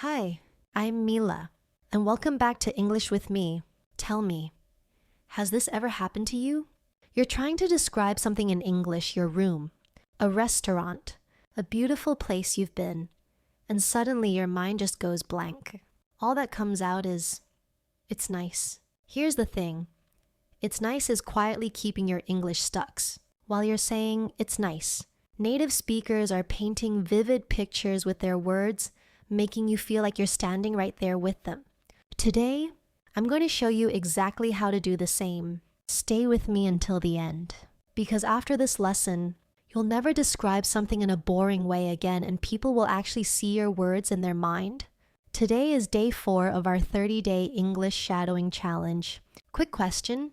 Hi, I'm Mila, and welcome back to English with me. Tell me, has this ever happened to you? You're trying to describe something in English, your room, a restaurant, a beautiful place you've been, and suddenly your mind just goes blank. All that comes out is, it's nice. Here's the thing. It's nice is quietly keeping your English stuck. While you're saying, it's nice, native speakers are painting vivid pictures with their words, making you feel like you're standing right there with them. Today, I'm going to show you exactly how to do the same. Stay with me until the end. Because after this lesson, you'll never describe something in a boring way again, and people will actually see your words in their mind. Today is day 4 of our 30-day English shadowing challenge. Quick question.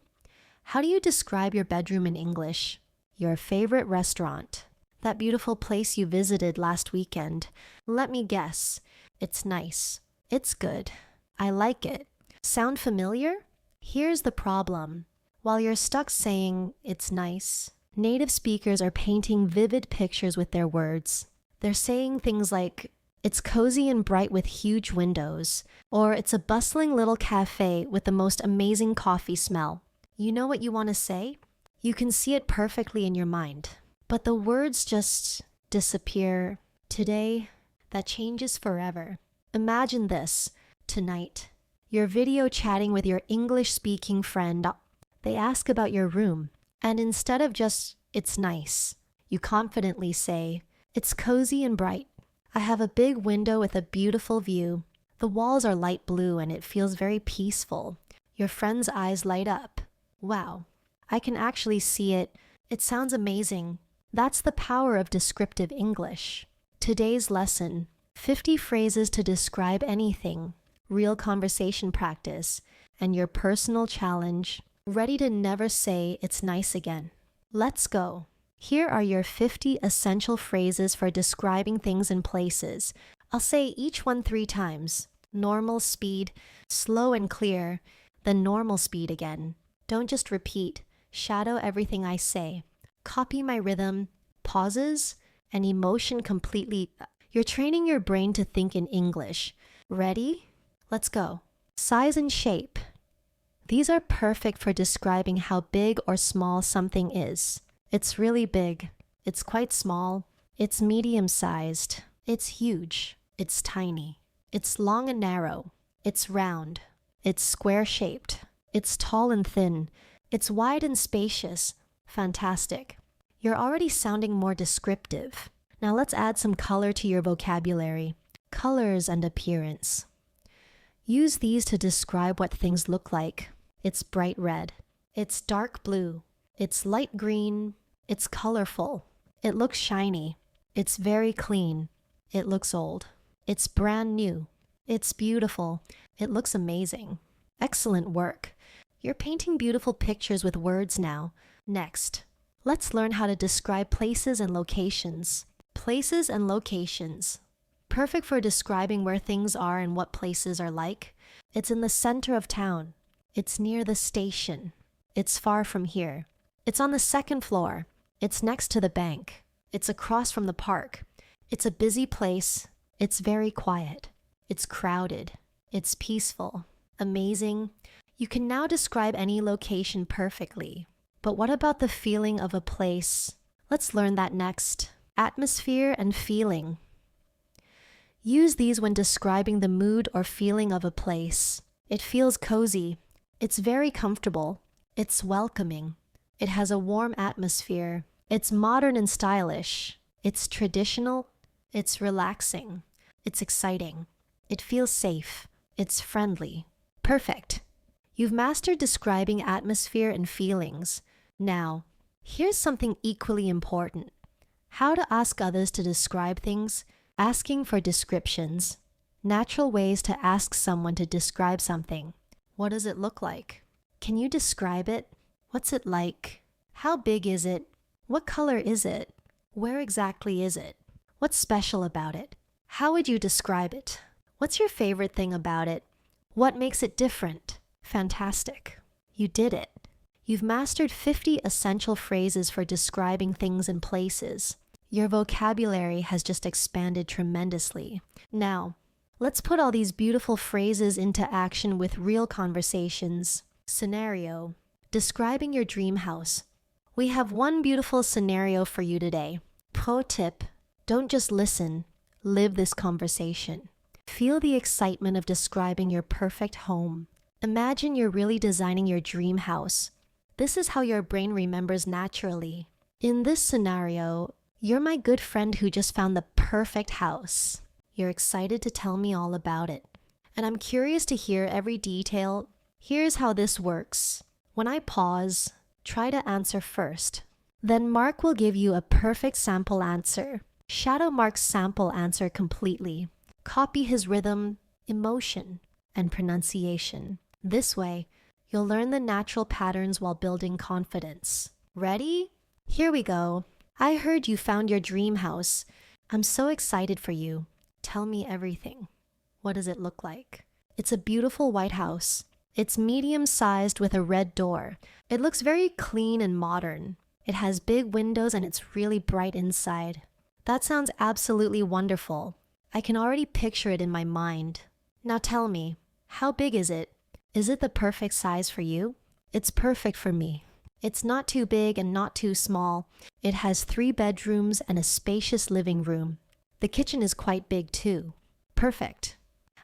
How do you describe your bedroom in English? Your favorite restaurant? That beautiful place you visited last weekend? Let me guess. It's nice. It's good. I like it. Sound familiar? Here's the problem. While you're stuck saying, it's nice, native speakers are painting vivid pictures with their words. They're saying things like, it's cozy and bright with huge windows, or it's a bustling little cafe with the most amazing coffee smell. You know what you want to say? You can see it perfectly in your mind, but the words just disappear. Today, that changes forever. Imagine this. Tonight, you're video chatting with your English-speaking friend. They ask about your room, and instead of just, it's nice, you confidently say, it's cozy and bright. I have a big window with a beautiful view. The walls are light blue and it feels very peaceful. Your friend's eyes light up. Wow, I can actually see it. It sounds amazing. That's the power of descriptive English. Today's lesson, 50 phrases to describe anything, real conversation practice, and your personal challenge, ready to never say it's nice again. Let's go. Here are your 50 essential phrases for describing things and places. I'll say each one 3 times. Normal speed, slow and clear, then normal speed again. Don't just repeat. Shadow everything I say. Copy my rhythm, pauses, and emotion completely. You're training your brain to think in English. Ready? Let's go. Size and shape. These are perfect for describing how big or small something is. It's really big. It's quite small. It's medium-sized. It's huge. It's tiny. It's long and narrow. It's round. It's square-shaped. It's tall and thin. It's wide and spacious. Fantastic. You're already sounding more descriptive. Now let's add some color to your vocabulary. Colors and appearance. Use these to describe what things look like. It's bright red. It's dark blue. It's light green. It's colorful. It looks shiny. It's very clean. It looks old. It's brand new. It's beautiful. It looks amazing. Excellent work. You're painting beautiful pictures with words now. Next, let's learn how to describe places and locations. Places and locations. Perfect for describing where things are and what places are like. It's in the center of town. It's near the station. It's far from here. It's on the 2nd floor. It's next to the bank. It's across from the park. It's a busy place. It's very quiet. It's crowded. It's peaceful. Amazing. You can now describe any location perfectly. But what about the feeling of a place? Let's learn that next. Atmosphere and feeling. Use these when describing the mood or feeling of a place. It feels cozy. It's very comfortable. It's welcoming. It has a warm atmosphere. It's modern and stylish. It's traditional. It's relaxing. It's exciting. It feels safe. It's friendly. Perfect. You've mastered describing atmosphere and feelings. Now, here's something equally important. How to ask others to describe things. Asking for descriptions. Natural ways to ask someone to describe something. What does it look like? Can you describe it? What's it like? How big is it? What color is it? Where exactly is it? What's special about it? How would you describe it? What's your favorite thing about it? What makes it different? Fantastic. You did it. You've mastered 50 essential phrases for describing things and places. Your vocabulary has just expanded tremendously. Now, Let's put all these beautiful phrases into action with real conversations. Scenario. Describing your dream house. We have one beautiful scenario for you today. Pro tip. Don't just listen. Live this conversation. Feel the excitement of describing your perfect home. Imagine you're really designing your dream house. This is how your brain remembers naturally. In this scenario, you're my good friend who just found the perfect house. You're excited to tell me all about it. And I'm curious to hear every detail. Here's how this works. When I pause, try to answer first. Then Mark will give you a perfect sample answer. Shadow Mark's sample answer completely. Copy his rhythm, emotion, and pronunciation. This way, you'll learn the natural patterns while building confidence. Ready? Here we go. I heard you found your dream house. I'm so excited for you. Tell me everything. What does it look like? It's a beautiful white house. It's medium-sized with a red door. It looks very clean and modern. It has big windows and it's really bright inside. That sounds absolutely wonderful. I can already picture it in my mind. Now tell me, how big is it? Is it the perfect size for you? It's perfect for me. It's not too big and not too small. It has 3 bedrooms and a spacious living room. The kitchen is quite big too. Perfect.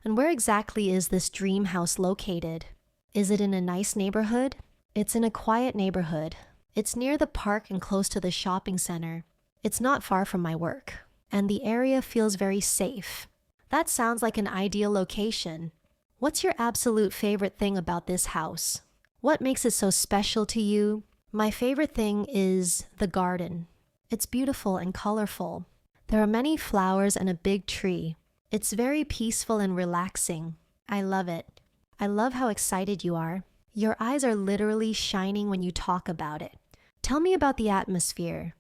And where exactly is this dream house located? Is it in a nice neighborhood? It's in a quiet neighborhood. It's near the park and close to the shopping center. It's not far from my work. And the area feels very safe. That sounds like an ideal location. What's your absolute favorite thing about this house? What makes it so special to you? My favorite thing is the garden. It's beautiful and colorful. There are many flowers and a big tree. It's very peaceful and relaxing. I love it. I love how excited you are. Your eyes are literally shining when you talk about it. Tell me about the atmosphere.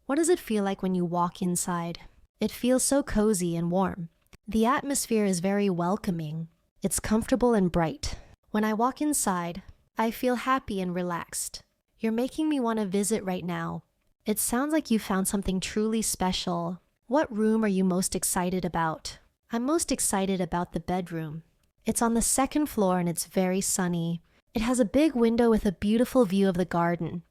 What does it feel like when you walk inside? It feels so cozy and warm. The atmosphere is very welcoming. It's comfortable and bright. When I walk inside, I feel happy and relaxed. You're making me want to visit right now. It sounds like you found something truly special. What room are you most excited about? I'm most excited about the bedroom. It's on the 2nd floor and it's very sunny. It has a big window with a beautiful view of the garden.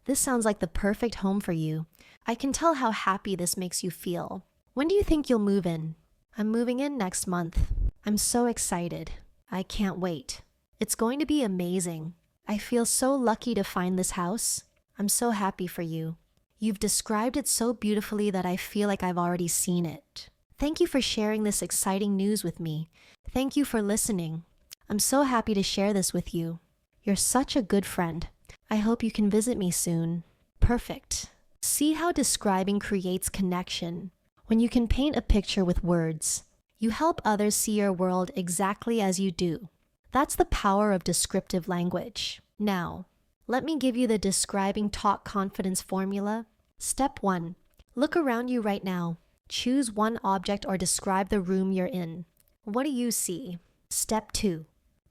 This sounds like the perfect home for you. I can tell how happy this makes you feel. When do you think you'll move in? I'm moving in next month. I'm so excited. I can't wait. It's going to be amazing. I feel so lucky to find this house. I'm so happy for you. You've described it so beautifully that I feel like I've already seen it. Thank you for sharing this exciting news with me. Thank you for listening. I'm so happy to share this with you. You're such a good friend. I hope you can visit me soon. Perfect. See how describing creates connection. When you can paint a picture with words, you help others see your world exactly as you do. That's the power of descriptive language. Now, let me give you the describing talk confidence formula. Step 1. Look around you right now. Choose one object or describe the room you're in. What do you see? Step 2.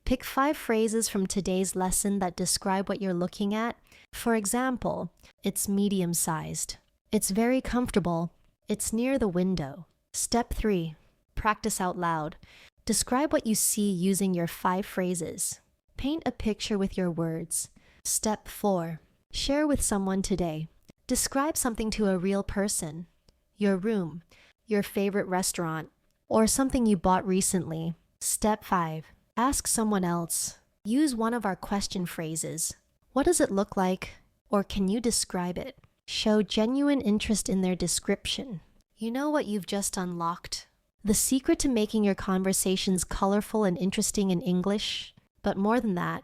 Pick 5 phrases from today's lesson that describe what you're looking at. For example, it's medium-sized. It's very comfortable. It's near the window. Step 3. Practice out loud. Describe what you see using your 5 phrases. Paint a picture with your words. Step 4. Share with someone today. Describe something to a real person. Your room, your favorite restaurant, or something you bought recently. Step 5. Ask someone else. Use one of our question phrases. What does it look like? Or can you describe it? Show genuine interest in their description. You know what you've just unlocked? The secret to making your conversations colorful and interesting in English. But more than that,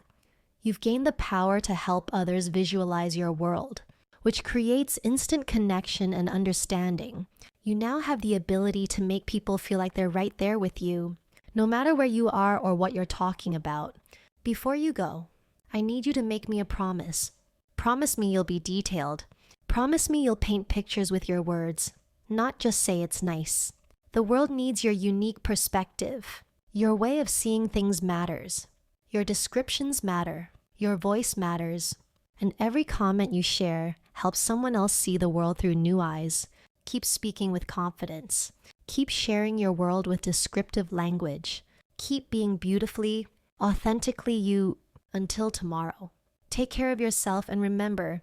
you've gained the power to help others visualize your world, which creates instant connection and understanding. You now have the ability to make people feel like they're right there with you, no matter where you are or what you're talking about. Before you go, I need you to make me a promise. Promise me you'll be detailed. Promise me you'll paint pictures with your words, not just say it's nice. The world needs your unique perspective. Your way of seeing things matters. Your descriptions matter. Your voice matters. And every comment you share helps someone else see the world through new eyes. Keep speaking with confidence. Keep sharing your world with descriptive language. Keep being beautifully, authentically you until tomorrow. Take care of yourself and remember,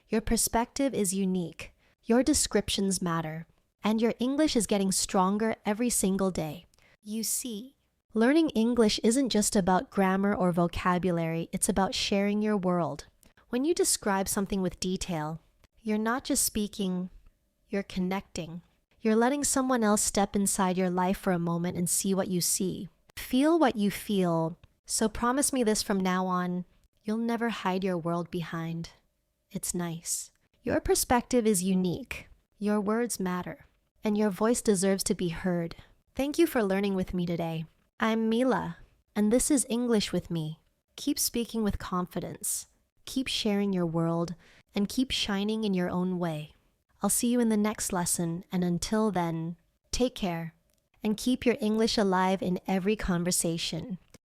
your perspective is unique. Your descriptions matter. And your English is getting stronger every single day. You see, learning English isn't just about grammar or vocabulary, it's about sharing your world. When you describe something with detail, you're not just speaking, you're connecting. You're letting someone else step inside your life for a moment and see what you see. Feel what you feel. So promise me this from now on, you'll never hide your world behind. It's nice. Your perspective is unique. Your words matter. And your voice deserves to be heard. Thank you for learning with me today. I'm Mila, and this is English with me. Keep speaking with confidence. Keep sharing your world, and keep shining in your own way. I'll see you in the next lesson, and until then, take care, and keep your English alive in every conversation.